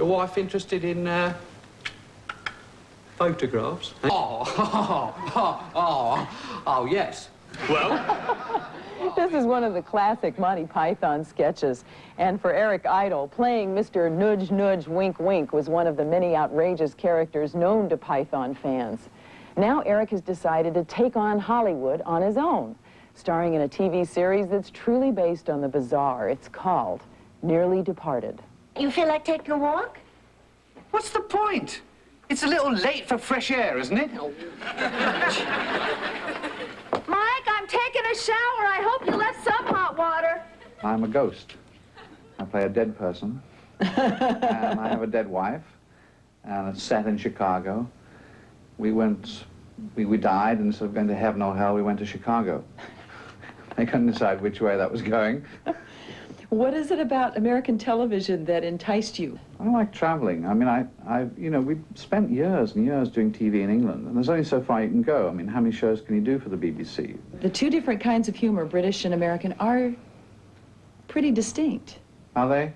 Your wife interested in, photographs? Oh, yes. Well? This is one of the classic Monty Python sketches. And for Eric Idle, playing Mr. Nudge Nudge Wink Wink was one of the many outrageous characters known to Python fans. Now Eric has decided to take on Hollywood on his own, starring in a TV series that's truly based on the bizarre. It's called Nearly Departed. You feel like taking a walk? What's the point? It's a little late for fresh air, isn't it? Mike, I'm taking a shower. I hope you left some hot water. I'm a ghost. I play a dead person. And I have a dead wife. And it's set in Chicago. We died, and instead of going to heaven or hell, we went to Chicago. I couldn't decide which way that was going. What is it about American television that enticed you? I like traveling. I mean, you know, we spent years and years doing TV in England, and there's only so far you can go. I mean, how many shows can you do for the BBC? The two different kinds of humor, British and American, are pretty distinct. Are they?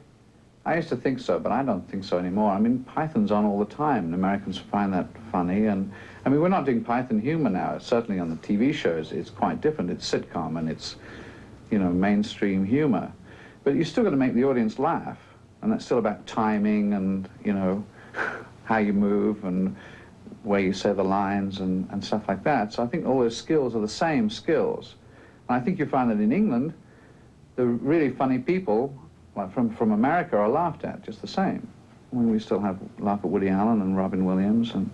I used to think so, but I don't think so anymore. I mean, Python's on all the time, and Americans find that funny, and I mean, we're not doing Python humor now. Certainly on the TV shows, it's quite different. It's sitcom, and it's, you know, mainstream humor. But you still got to make the audience laugh, and that's still about timing and, you know, how you move and where you say the lines and stuff like that. So I think all those skills are the same skills. And I think you find that in England, the really funny people, like from America, are laughed at just the same. I mean, we still laugh at Woody Allen and Robin Williams, and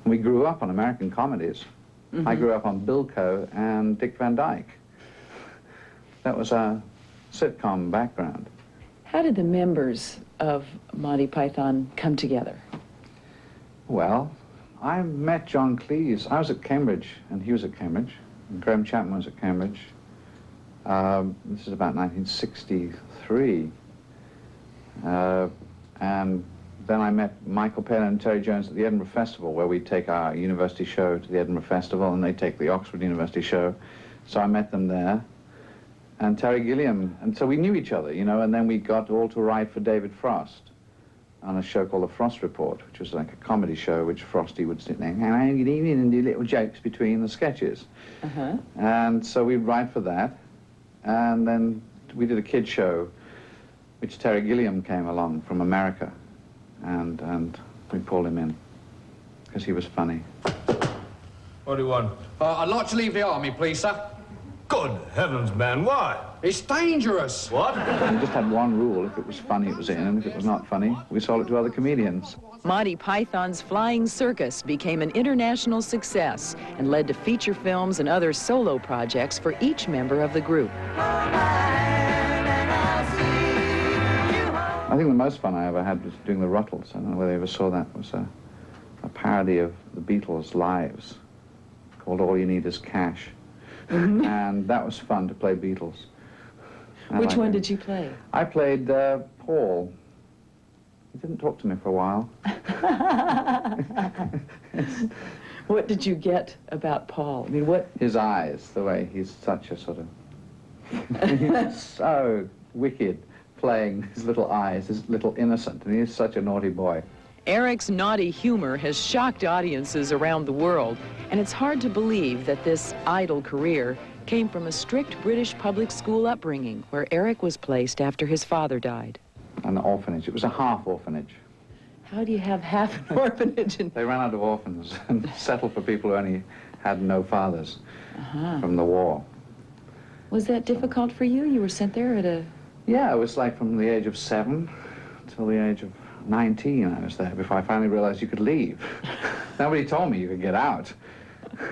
we grew up on American comedies. Mm-hmm. I grew up on Bilko and Dick Van Dyke. That was our sitcom background. How did the members of Monty Python come together? Well, I met John Cleese. I was at Cambridge, and he was at Cambridge. And Graham Chapman was at Cambridge. This is about 1963. And then I met Michael Palin and Terry Jones at the Edinburgh Festival, where we take our university show to the Edinburgh Festival, and they take the Oxford University show. So I met them there. And Terry Gilliam, and so we knew each other, you know, and then we got all to write for David Frost on a show called The Frost Report, which was like a comedy show which Frosty would sit there, hello, good evening, and do little jokes between the sketches. Uh-huh. And so we'd write for that, and then we did a kid show, which Terry Gilliam came along from America, and we pulled him in, because he was funny. What do you want? I'd like to leave the army, please, sir. Good heavens, man, why? It's dangerous. What? We just had one rule. If it was funny, it was in, and if it was not funny, we sold it to other comedians. Monty Python's Flying Circus became an international success and led to feature films and other solo projects for each member of the group. I think the most fun I ever had was doing the Ruttles. I don't know whether you ever saw that. It was a parody of the Beatles' lives called All You Need Is Cash. Mm-hmm. And that was fun to play Beatles. Which one did you play? I played Paul. He didn't talk to me for a while. What did you get about Paul? I mean, what? His eyes, the way he's such a sort of... he's so wicked, playing his little eyes, his little innocent, and he's such a naughty boy. Eric's naughty humor has shocked audiences around the world, and it's hard to believe that this idle career came from a strict British public school upbringing where Eric was placed after his father died. An orphanage. It was a half orphanage. How do you have half an orphanage? They ran out of orphans and settled for people who only had no fathers from the war. Was that difficult for you? You were sent there at a... Yeah, it was like from the age of 7 till the age of 19 I was there before I finally realized you could leave. Nobody told me you could get out.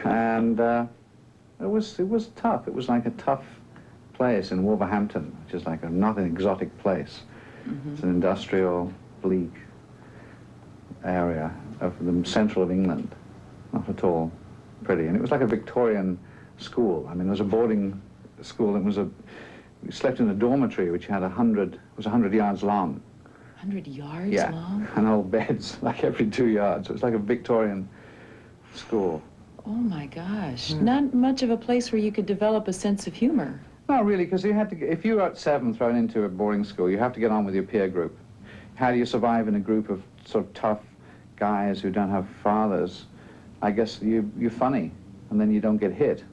And it was tough. It was like a tough place in Wolverhampton, which is like not an exotic place. Mm-hmm. It's an industrial, bleak area of the central of England. Not at all pretty. And it was like a Victorian school. I mean, there was a boarding school that was we slept in a dormitory which had 100 yards long. 100 yards yeah, long? And old beds, like every 2 yards. It was like a Victorian school. Oh, my gosh. Not much of a place where you could develop a sense of humor. No, really, because you had to, if you were at 7 thrown into a boarding school, you have to get on with your peer group. how do you survive in a group of sort of tough guys who don't have fathers? I guess you're funny, and then you don't get hit.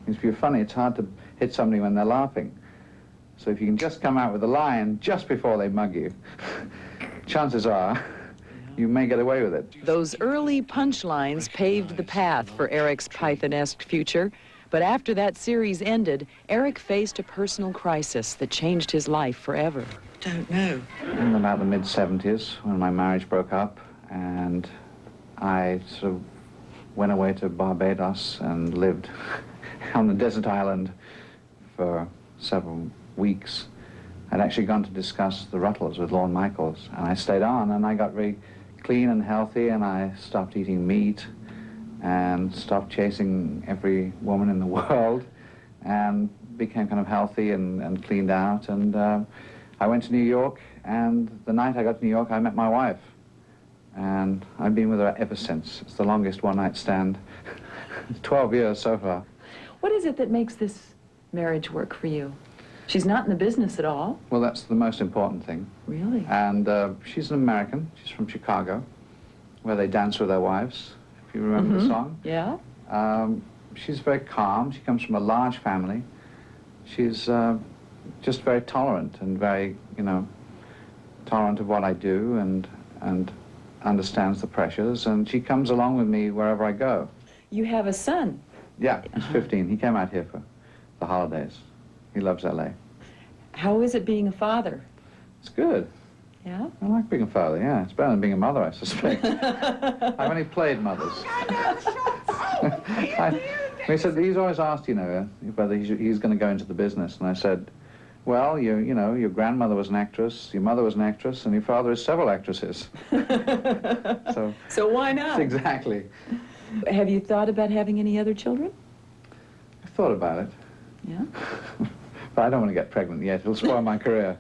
If you're funny, it's hard to hit somebody when they're laughing. So if you can just come out with a line just before they mug you, chances are you may get away with it. Those early punchlines paved the path for Eric's Python-esque future. But after that series ended, Eric faced a personal crisis that changed his life forever. Don't know. In about the mid-70s, when my marriage broke up, and I sort of went away to Barbados and lived on the desert island for several weeks. I'd actually gone to discuss the Rutles with Lorne Michaels, and I stayed on, and I got very clean and healthy, and I stopped eating meat and stopped chasing every woman in the world and became kind of healthy and cleaned out. And I went to New York, and the night I got to New York, I met my wife. And I've been with her ever since. It's the longest one-night stand. 12 years so far. What is it that makes this marriage work for you? She's not in the business at all? Well, that's the most important thing. Really? And she's an American. She's from Chicago, where they dance with their wives, if you remember the song. Yeah? She's very calm. She comes from a large family. She's just very tolerant and very, you know, tolerant of what I do and understands the pressures. And she comes along with me wherever I go. You have a son. Yeah, he's 15. He came out here for the holidays. He loves LA. How is it being a father? It's good. Yeah? I like being a father, yeah. It's better than being a mother, I suspect. I've only played mothers. He said, he's always asked, you know, whether he's going to go into the business. And I said, well, you know, your grandmother was an actress, your mother was an actress, and your father is several actresses. So why not? Exactly. Have you thought about having any other children? I've thought about it. Yeah? But I don't want to get pregnant yet. It'll spoil my career.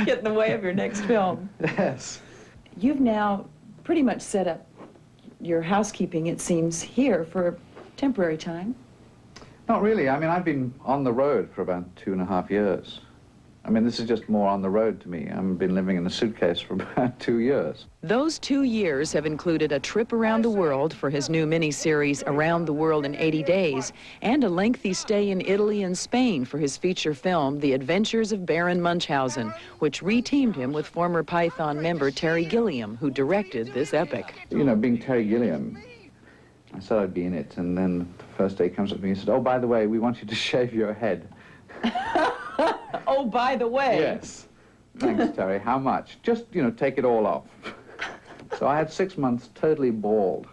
Get in the way of your next film. Yes. You've now pretty much set up your housekeeping, it seems, here for a temporary time. Not really. I mean, I've been on the road for about 2.5 years. I mean, this is just more on the road to me. I've been living in a suitcase for about 2 years. Those 2 years have included a trip around the world for his new miniseries, Around the World in 80 Days, and a lengthy stay in Italy and Spain for his feature film, The Adventures of Baron Munchausen, which re-teamed him with former Python member Terry Gilliam, who directed this epic. You know, being Terry Gilliam, I said I'd be in it, and then the first day he comes up to me and said, oh, by the way, we want you to shave your head. Oh, by the way. Yes. Thanks, Terry. How much? Just, you know, take it all off. So I had 6 months totally bald.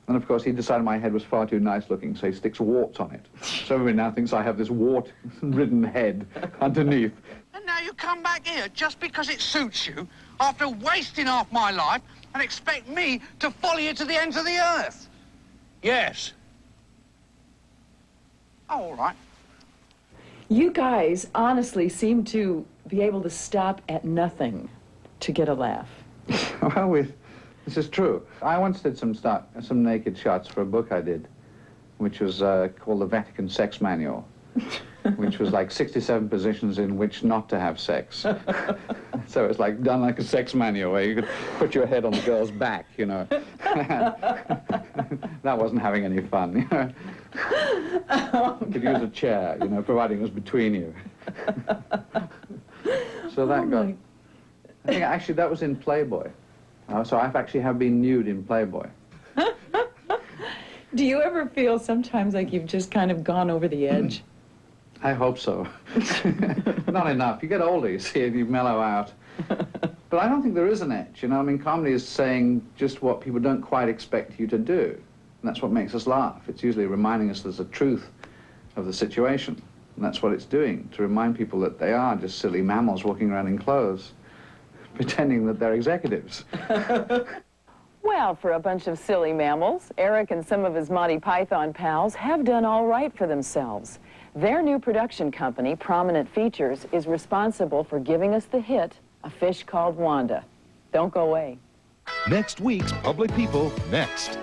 And of course, he decided my head was far too nice looking, so he sticks warts on it. So everybody now thinks I have this wart-ridden head underneath. And now you come back here just because it suits you, after wasting half my life, and expect me to follow you to the ends of the earth. Yes. Oh, all right. You guys honestly seem to be able to stop at nothing to get a laugh. Well, this is true. I once did some naked shots for a book I did, which was called The Vatican Sex Manual, which was like 67 positions in which not to have sex. So it's like done like a sex manual where you could put your head on the girl's back, you know. That wasn't having any fun, you know. You could use a chair, you know, providing it was between you. So that got... I think actually that was in Playboy. So I've actually been nude in Playboy. Do you ever feel sometimes like you've just kind of gone over the edge? I hope so. Not enough. You get older, you see, and you mellow out. But I don't think there is an edge, you know. I mean, comedy is saying just what people don't quite expect you to do. And that's what makes us laugh. It's usually reminding us there's a truth of the situation. And that's what it's doing, to remind people that they are just silly mammals walking around in clothes, pretending that they're executives. Well, for a bunch of silly mammals, Eric and some of his Monty Python pals have done all right for themselves. Their new production company, Prominent Features, is responsible for giving us the hit, A Fish Called Wanda. Don't go away. Next week's Public People, next.